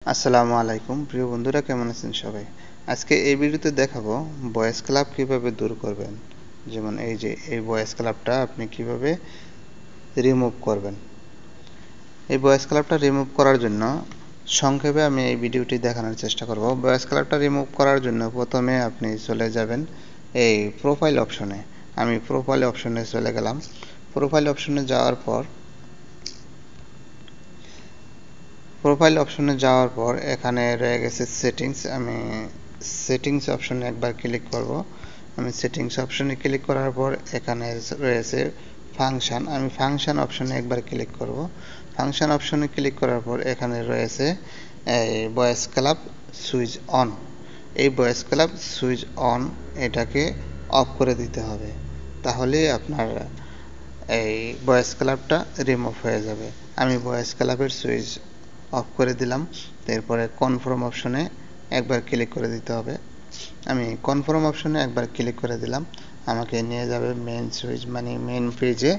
আসসালামু আলাইকুম প্রিয় বন্ধুরা, কেমন আছেন সবাই? আজকে এই ভিডিওতে দেখাবো ভয়েস ক্লাব কিভাবে দূর করবেন। যেমন এই যে এই ভয়েস ক্লাবটা আপনি কিভাবে রিমুভ করবেন। এই ভয়েস ক্লাবটা রিমুভ করার জন্য সংক্ষেপে আমি এই ভিডিওটি দেখানোর চেষ্টা করব। ভয়েস ক্লাবটা রিমুভ করার জন্য প্রথমে আপনি চলে যাবেন এই প্রোফাইল অপশনে। আমি প্রোফাইল অপশনে চলে গেলাম। প্রোফাইল অপশনে যাওয়ার পর এখানে রয়ে গেছে সেটিংস। আমি সেটিংস অপশনে একবার ক্লিক করব। আমি সেটিংস অপশনে ক্লিক করার পর এখানে রয়েছে ফাংশন। আমি ফাংশন অপশনে একবার ক্লিক করব। ফাংশন অপশনে ক্লিক করার পর এখানে রয়েছে এই ভয়েস ক্লাব সুইচ অন। এই ভয়েস ক্লাব সুইচ অন এটাকে অফ করে দিতে হবে, তাহলেই আপনার এই ভয়েস ক্লাবটা রিমুভ হয়ে যাবে। আমি ভয়েস ক্লাবের সুইচ অফ করে দিলাম। এরপরে কনফার্ম অপশনে একবার ক্লিক করে দিতে হবে। আমি কনফার্ম অপশনে একবার ক্লিক করে দিলাম। আমাকে নিয়ে যাবে মেইন সুইচ, মানে মেইন পেজে,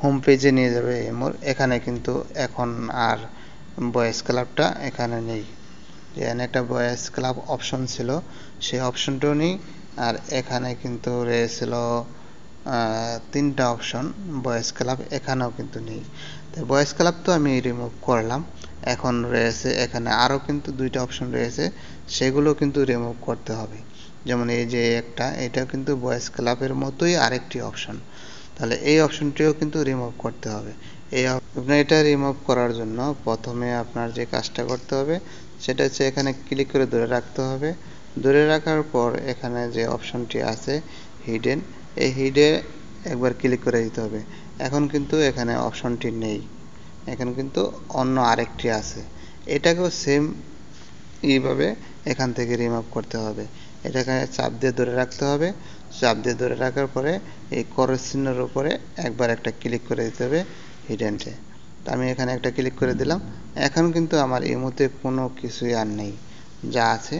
হোম পেজে নিয়ে যাবে এমোর। এখানে কিন্তু এখন আর ভয়েস ক্লাবটা এখানে নেই। এখানে একটা ভয়েস ক্লাব অপশন ছিল, সেই অপশনটাও নেই। আর এখানে কিন্তু রয়েছিল তিনটা অপশন ভয়েস ক্লাব, এখানেও কিন্তু নেই। তো ভয়েস ক্লাব তো আমি রিমুভ করলাম। এখন রয়েছে এখানে আরও কিন্তু দুইটা অপশন রয়েছে, সেগুলো কিন্তু রিমুভ করতে হবে। যেমন এই যে একটা, এটা কিন্তু ভয়েস ক্লাবের মতোই আরেকটি অপশন, তাহলে এই অপশনটিও কিন্তু রিমুভ করতে হবে। আপনার এটা রিমুভ করার জন্য প্রথমে আপনার যে কাজটা করতে হবে সেটা হচ্ছে এখানে ক্লিক করে ধরে রাখতে হবে। ধরে রাখার পর এখানে যে অপশনটি আছে হিডেন, এই হিডে একবার ক্লিক করে দিতে হবে। এখন কিন্তু এখানে অপশনটি নেই, এখন কিন্তু অন্য আরেকটি আছে। এটাকেও সেম এইভাবে এখান থেকে রিমুভ করতে হবে। এটাকে চাপ দিয়ে ধরে রাখতে হবে। চাপ দিয়ে ধরে রাখার পরে এই ক্রস চিহ্নের উপরে একবার একটা ক্লিক করে দিতে হবে হিডেনটে। তো আমি এখানে একটা ক্লিক করে দিলাম। এখন কিন্তু আমার এই মুহূর্তে কোনো কিছুই আর নেই, যা আছে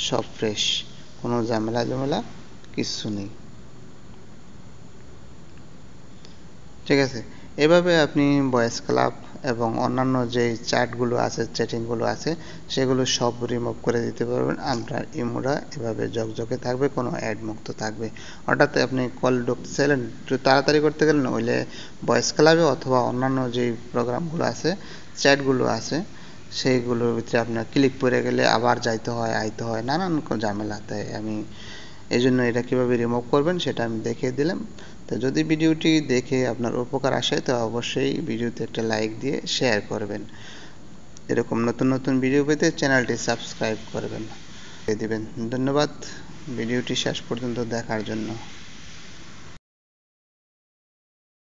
সব ফ্রেশ, কোনো ঝামেলা কিছু নেই। ঠিক আছে, এভাবে আপনি ভয়েস ক্লাব এবং অন্যান্য যে চ্যাটগুলো আছে, চ্যাটিংগুলো আছে, সেগুলো সব রিমুভ করে দিতে পারবেন। আপনার ইমোটা এভাবে ঝকঝকে থাকবে, কোনো অ্যাড মুক্ত থাকবে। হঠাৎ আপনি কল ঢুকছিলেন, একটু তাড়াতাড়ি করতে গেলেন, হইলে ভয়েস ক্লাবে অথবা অন্যান্য যে প্রোগ্রামগুলো আছে, চ্যাটগুলো আছে, সেইগুলোর ভিতরে আপনার ক্লিক করে গেলে আবার যাইতে হয়, আইতে হয়, নানান ঝামেলা। তাই আমি এই জন্য এটা কীভাবে রিমুভ করবেন সেটা আমি দেখিয়ে দিলাম। তো যদি ভিডিওটি দেখে আপনার উপকার আসে তো অবশ্যই ভিডিওতে একটা লাইক দিয়ে শেয়ার করবেন। এরকম নতুন ভিডিও পেতে চ্যানেলটি সাবস্ক্রাইব করবেন, দিবেন। ধন্যবাদ ভিডিওটি শেষ পর্যন্ত দেখার জন্য।